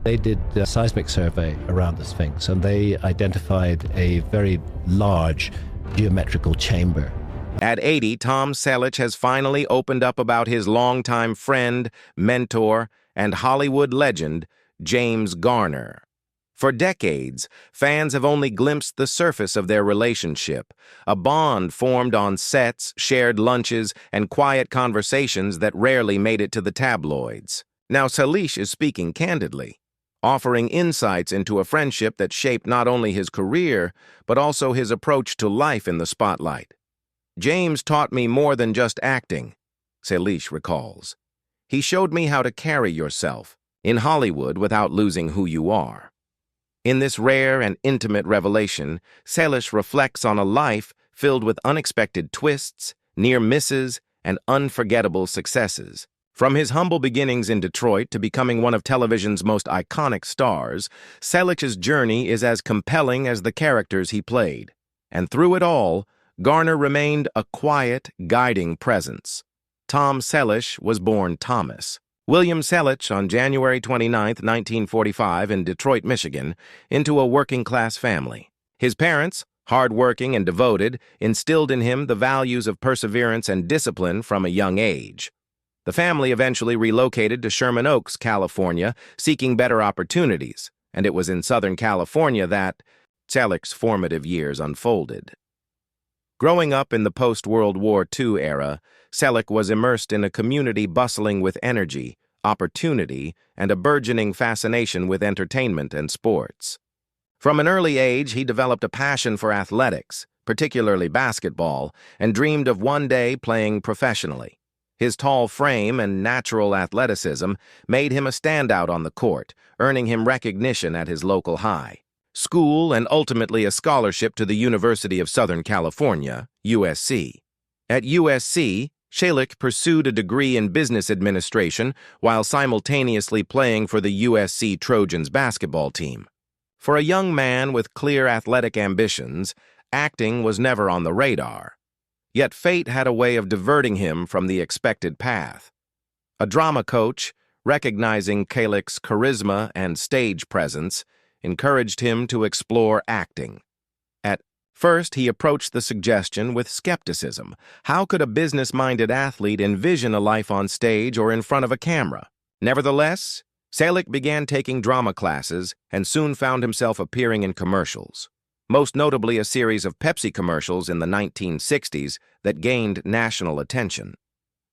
They did a seismic survey around the Sphinx, and they identified a very large geometrical chamber. At 80, Tom Selleck has finally opened up about his longtime friend, mentor, and Hollywood legend, James Garner. For decades, fans have only glimpsed the surface of their relationship, a bond formed on sets, shared lunches, and quiet conversations that rarely made it to the tabloids. Now Selleck is speaking candidly, offering insights into a friendship that shaped not only his career, but also his approach to life in the spotlight. James taught me more than just acting, Selleck recalls. He showed me how to carry yourself in Hollywood without losing who you are. In this rare and intimate revelation, Selleck reflects on a life filled with unexpected twists, near misses, and unforgettable successes. From his humble beginnings in Detroit to becoming one of television's most iconic stars, Selleck's journey is as compelling as the characters he played. And through it all, Garner remained a quiet, guiding presence. Tom Selleck was born Thomas William Selleck on January 29, 1945, in Detroit, Michigan, into a working-class family. His parents, hard-working and devoted, instilled in him the values of perseverance and discipline from a young age. The family eventually relocated to Sherman Oaks, California, seeking better opportunities, and it was in Southern California that Selleck's formative years unfolded. Growing up in the post-World War II era, Selleck was immersed in a community bustling with energy, opportunity, and a burgeoning fascination with entertainment and sports. From an early age, he developed a passion for athletics, particularly basketball, and dreamed of one day playing professionally. His tall frame and natural athleticism made him a standout on the court, earning him recognition at his local high school and ultimately a scholarship to the University of Southern California, USC. At USC, Selleck pursued a degree in business administration while simultaneously playing for the USC Trojans basketball team. For a young man with clear athletic ambitions, acting was never on the radar. Yet fate had a way of diverting him from the expected path. A drama coach, recognizing Selleck's charisma and stage presence, encouraged him to explore acting. At first, he approached the suggestion with skepticism. How could a business-minded athlete envision a life on stage or in front of a camera? Nevertheless, Selleck began taking drama classes and soon found himself appearing in commercials, most notably a series of Pepsi commercials in the 1960s that gained national attention.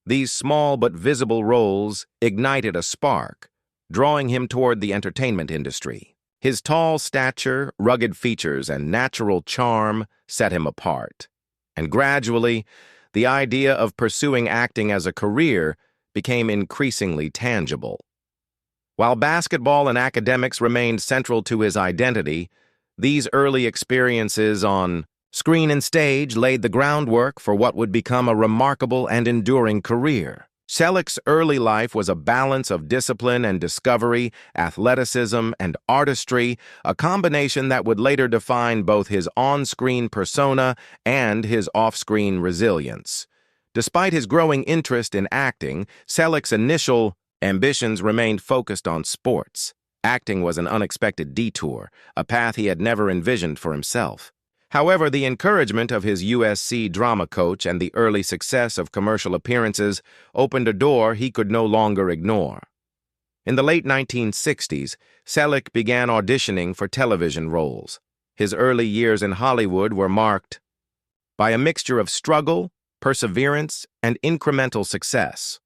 These small but visible roles ignited a spark, drawing him toward the entertainment industry. His tall stature, rugged features, and natural charm set him apart. And gradually, the idea of pursuing acting as a career became increasingly tangible. While basketball and academics remained central to his identity, these early experiences on screen and stage laid the groundwork for what would become a remarkable and enduring career. Selleck's early life was a balance of discipline and discovery, athleticism and artistry, a combination that would later define both his on-screen persona and his off-screen resilience. Despite his growing interest in acting, Selleck's initial ambitions remained focused on sports. Acting was an unexpected detour, a path he had never envisioned for himself. However, the encouragement of his USC drama coach and the early success of commercial appearances opened a door he could no longer ignore. In the late 1960s, Selleck began auditioning for television roles. His early years in Hollywood were marked by a mixture of struggle, perseverance, and incremental success.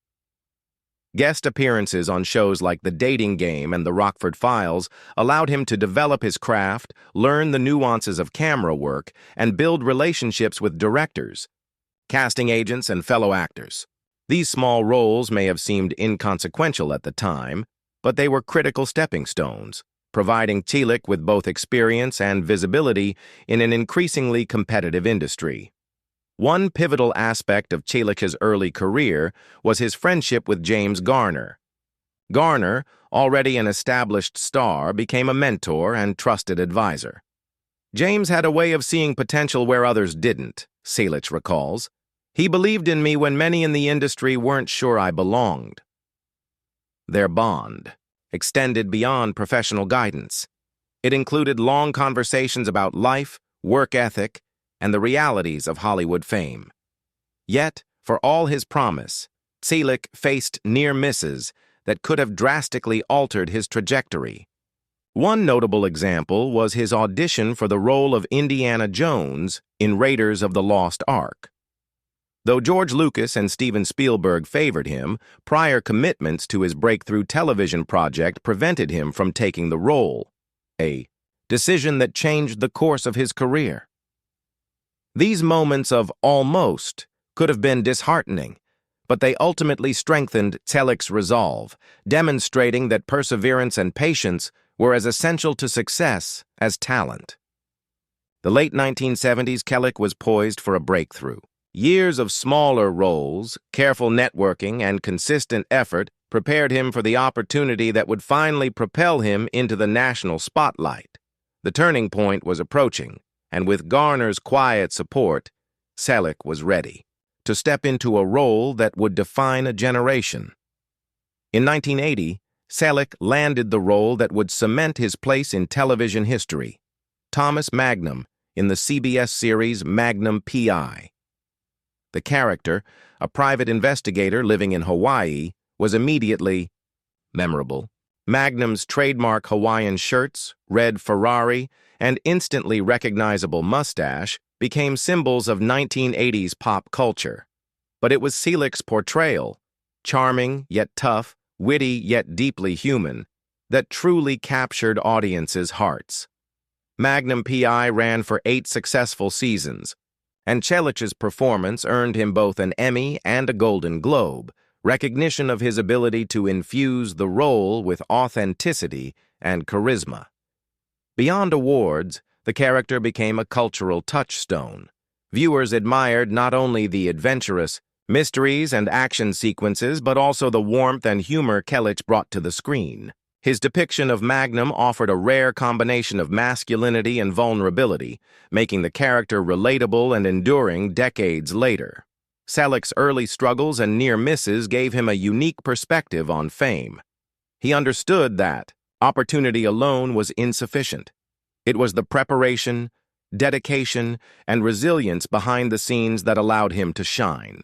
Guest appearances on shows like The Dating Game and The Rockford Files allowed him to develop his craft, learn the nuances of camera work, and build relationships with directors, casting agents, and fellow actors. These small roles may have seemed inconsequential at the time, but they were critical stepping stones, providing Selleck with both experience and visibility in an increasingly competitive industry. One pivotal aspect of Selleck's early career was his friendship with James Garner. Garner, already an established star, became a mentor and trusted advisor. James had a way of seeing potential where others didn't, Selleck recalls. He believed in me when many in the industry weren't sure I belonged. Their bond, extended beyond professional guidance. It included long conversations about life, work ethic, and the realities of Hollywood fame. Yet, for all his promise, Selleck faced near misses that could have drastically altered his trajectory. One notable example was his audition for the role of Indiana Jones in Raiders of the Lost Ark. Though George Lucas and Steven Spielberg favored him, prior commitments to his breakthrough television project prevented him from taking the role, a decision that changed the course of his career. These moments of almost could have been disheartening, but they ultimately strengthened Selleck's resolve, demonstrating that perseverance and patience were as essential to success as talent. The late 1970s, Selleck was poised for a breakthrough. Years of smaller roles, careful networking, and consistent effort prepared him for the opportunity that would finally propel him into the national spotlight. The turning point was approaching, and with Garner's quiet support, Selleck was ready to step into a role that would define a generation. In 1980, Selleck landed the role that would cement his place in television history, Thomas Magnum in the CBS series Magnum P.I. The character, a private investigator living in Hawaii, was immediately memorable. Magnum's trademark Hawaiian shirts, red Ferrari, and instantly recognizable mustache became symbols of 1980s pop culture. But it was Selleck's portrayal, charming yet tough, witty yet deeply human, that truly captured audiences' hearts. Magnum P.I. ran for 8 successful seasons, and Selleck's performance earned him both an Emmy and a Golden Globe, recognition of his ability to infuse the role with authenticity and charisma. Beyond awards, the character became a cultural touchstone. Viewers admired not only the adventurous mysteries and action sequences, but also the warmth and humor Selleck brought to the screen. His depiction of Magnum offered a rare combination of masculinity and vulnerability, making the character relatable and enduring decades later. Selleck's early struggles and near misses gave him a unique perspective on fame. He understood that opportunity alone was insufficient. It was the preparation, dedication, and resilience behind the scenes that allowed him to shine.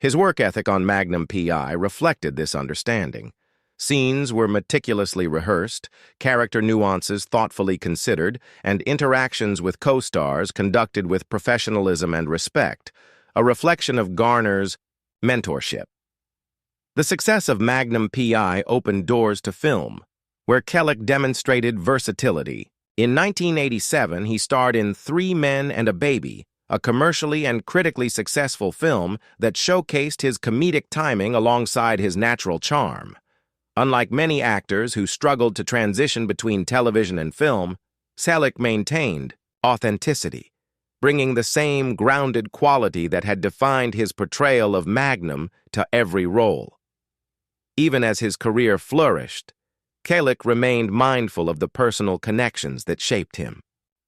His work ethic on Magnum P.I. reflected this understanding. Scenes were meticulously rehearsed, character nuances thoughtfully considered, and interactions with co-stars conducted with professionalism and respect, a reflection of Garner's mentorship. The success of Magnum P.I. opened doors to film, where Selleck demonstrated versatility. In 1987, he starred in 3 Men and a Baby, a commercially and critically successful film that showcased his comedic timing alongside his natural charm. Unlike many actors who struggled to transition between television and film, Selleck maintained authenticity, bringing the same grounded quality that had defined his portrayal of Magnum to every role. Even as his career flourished, Selleck remained mindful of the personal connections that shaped him.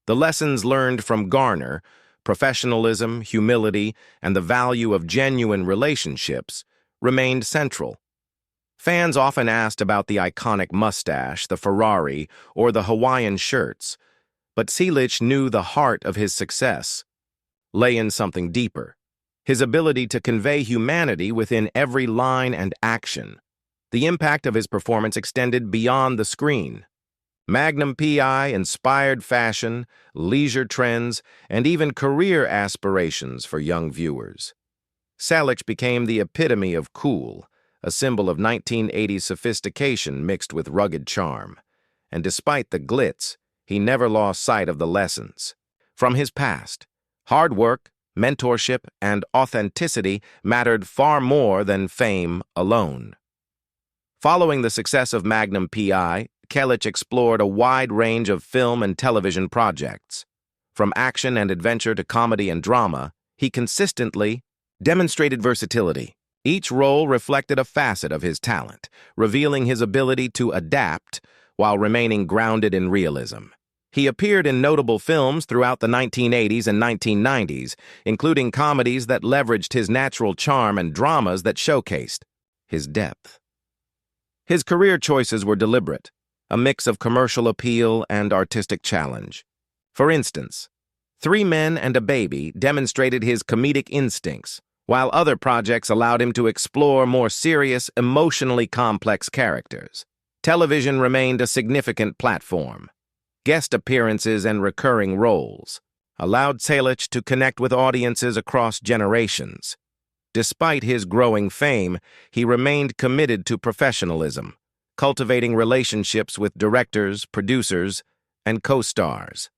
The lessons learned from Garner, professionalism, humility, and the value of genuine relationships, remained central. Fans often asked about the iconic mustache, the Ferrari, or the Hawaiian shirts, but Selleck knew the heart of his success lay in something deeper, his ability to convey humanity within every line and action. The impact of his performance extended beyond the screen. Magnum P.I. inspired fashion, leisure trends, and even career aspirations for young viewers. Selleck became the epitome of cool, a symbol of 1980s sophistication mixed with rugged charm. And despite the glitz, he never lost sight of the lessons. From his past, hard work, mentorship, and authenticity mattered far more than fame alone. Following the success of Magnum P.I., Selleck explored a wide range of film and television projects. From action and adventure to comedy and drama, he consistently demonstrated versatility. Each role reflected a facet of his talent, revealing his ability to adapt while remaining grounded in realism. He appeared in notable films throughout the 1980s and 1990s, including comedies that leveraged his natural charm and dramas that showcased his depth. His career choices were deliberate, a mix of commercial appeal and artistic challenge. For instance, Three Men and a Baby demonstrated his comedic instincts, while other projects allowed him to explore more serious, emotionally complex characters. Television remained a significant platform. Guest appearances and recurring roles allowed Selleck to connect with audiences across generations. Despite his growing fame, he remained committed to professionalism, cultivating relationships with directors, producers, and co-stars.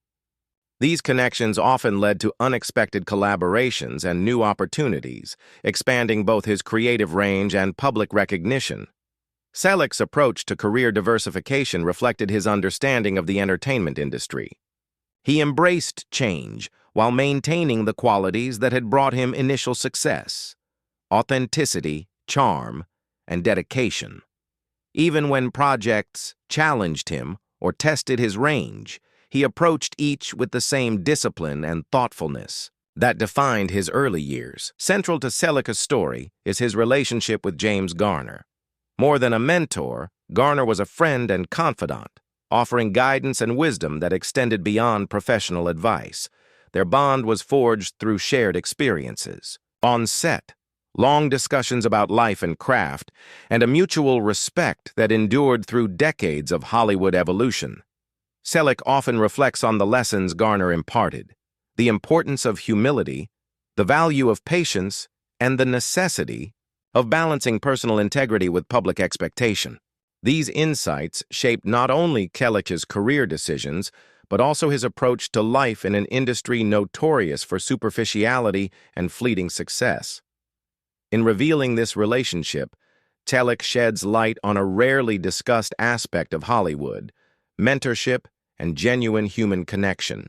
These connections often led to unexpected collaborations and new opportunities, expanding both his creative range and public recognition. Selleck's approach to career diversification reflected his understanding of the entertainment industry. He embraced change while maintaining the qualities that had brought him initial success: authenticity, charm, and dedication. Even when projects challenged him or tested his range, he approached each with the same discipline and thoughtfulness that defined his early years. Central to Selleck's story is his relationship with James Garner. More than a mentor, Garner was a friend and confidant, offering guidance and wisdom that extended beyond professional advice. Their bond was forged through shared experiences. On set, long discussions about life and craft, and a mutual respect that endured through decades of Hollywood evolution. Selleck often reflects on the lessons Garner imparted: the importance of humility, the value of patience, and the necessity of balancing personal integrity with public expectation. These insights shaped not only Selleck's career decisions, but also his approach to life in an industry notorious for superficiality and fleeting success. In revealing this relationship, Selleck sheds light on a rarely discussed aspect of Hollywood: mentorship and genuine human connection.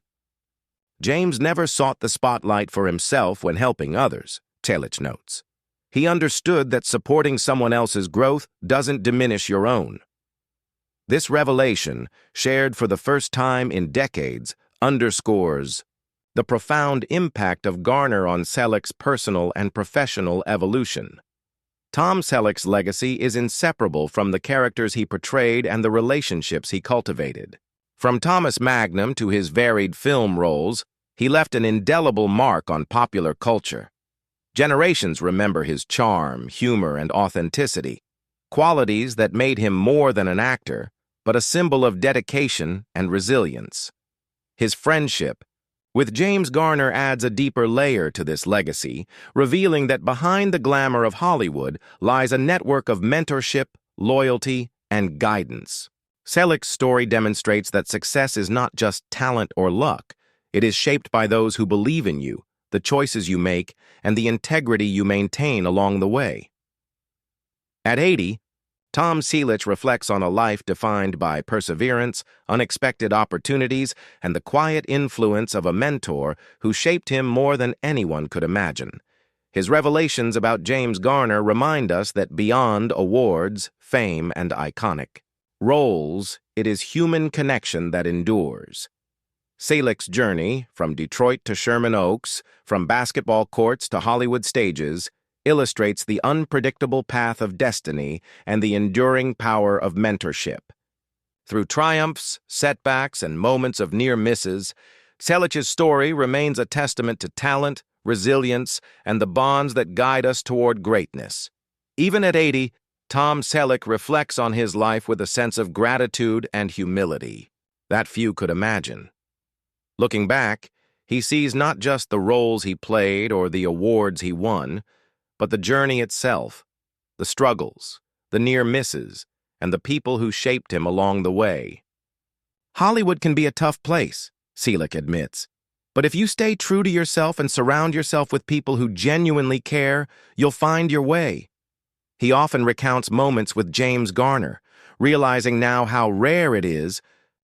James never sought the spotlight for himself when helping others, Selleck notes. He understood that supporting someone else's growth doesn't diminish your own. This revelation, shared for the first time in decades, underscores the profound impact of Garner on Selleck's personal and professional evolution. Tom Selleck's legacy is inseparable from the characters he portrayed and the relationships he cultivated. From Thomas Magnum to his varied film roles, he left an indelible mark on popular culture. Generations remember his charm, humor, and authenticity, qualities that made him more than an actor, but a symbol of dedication and resilience. His friendship with James Garner adds a deeper layer to this legacy, revealing that behind the glamour of Hollywood lies a network of mentorship, loyalty, and guidance. Selleck's story demonstrates that success is not just talent or luck. It is shaped by those who believe in you, the choices you make, and the integrity you maintain along the way. At 80, Tom Selleck reflects on a life defined by perseverance, unexpected opportunities, and the quiet influence of a mentor who shaped him more than anyone could imagine. His revelations about James Garner remind us that beyond awards, fame, and iconic roles, it is human connection that endures. Selleck's journey, from Detroit to Sherman Oaks, from basketball courts to Hollywood stages, illustrates the unpredictable path of destiny and the enduring power of mentorship. Through triumphs, setbacks, and moments of near misses, Selleck's story remains a testament to talent, resilience, and the bonds that guide us toward greatness. Even at 80, Tom Selleck reflects on his life with a sense of gratitude and humility that few could imagine. Looking back, he sees not just the roles he played or the awards he won, but the journey itself, the struggles, the near misses, and the people who shaped him along the way. Hollywood can be a tough place, Selleck admits, but if you stay true to yourself and surround yourself with people who genuinely care, you'll find your way. He often recounts moments with James Garner, realizing now how rare it is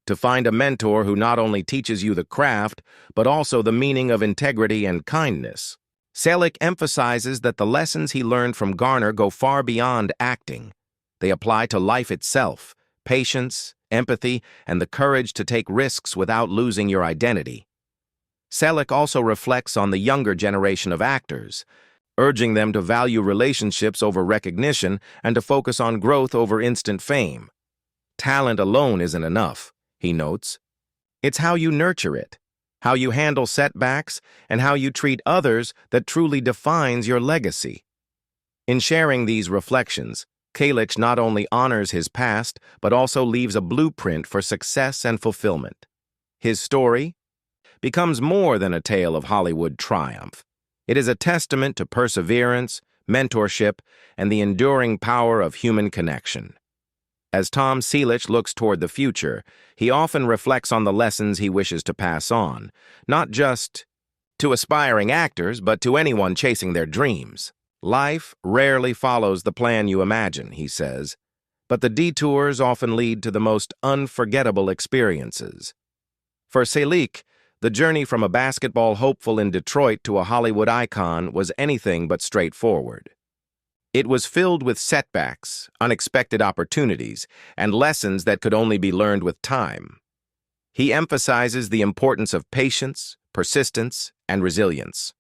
to find a mentor who not only teaches you the craft, but also the meaning of integrity and kindness. Selleck emphasizes that the lessons he learned from Garner go far beyond acting. They apply to life itself: patience, empathy, and the courage to take risks without losing your identity. Selleck also reflects on the younger generation of actors. urging them to value relationships over recognition and to focus on growth over instant fame. Talent alone isn't enough, he notes. It's how you nurture it, how you handle setbacks, and how you treat others that truly defines your legacy. In sharing these reflections, Selleck not only honors his past, but also leaves a blueprint for success and fulfillment. His story becomes more than a tale of Hollywood triumph. It is a testament to perseverance, mentorship, and the enduring power of human connection. As Tom Selleck looks toward the future, he often reflects on the lessons he wishes to pass on, not just to aspiring actors, but to anyone chasing their dreams. Life rarely follows the plan you imagine, he says, but the detours often lead to the most unforgettable experiences. For Selleck, the journey from a basketball hopeful in Detroit to a Hollywood icon was anything but straightforward. It was filled with setbacks, unexpected opportunities, and lessons that could only be learned with time. He emphasizes the importance of patience, persistence, and resilience.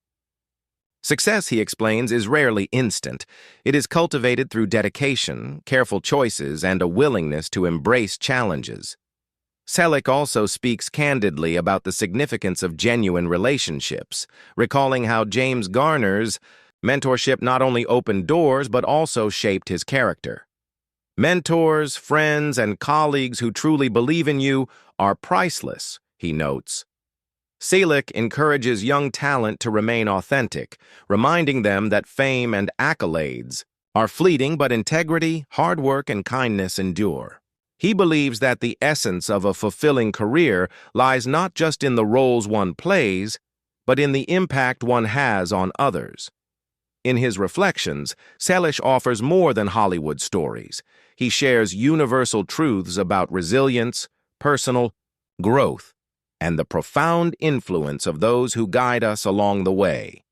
Success, he explains, is rarely instant. It is cultivated through dedication, careful choices, and a willingness to embrace challenges. Selleck also speaks candidly about the significance of genuine relationships, recalling how James Garner's mentorship not only opened doors but also shaped his character. Mentors, friends, and colleagues who truly believe in you are priceless, he notes. Selleck encourages young talent to remain authentic, reminding them that fame and accolades are fleeting, but integrity, hard work, and kindness endure. He believes that the essence of a fulfilling career lies not just in the roles one plays, but in the impact one has on others. In his reflections, Selleck offers more than Hollywood stories. He shares universal truths about resilience, personal growth, and the profound influence of those who guide us along the way.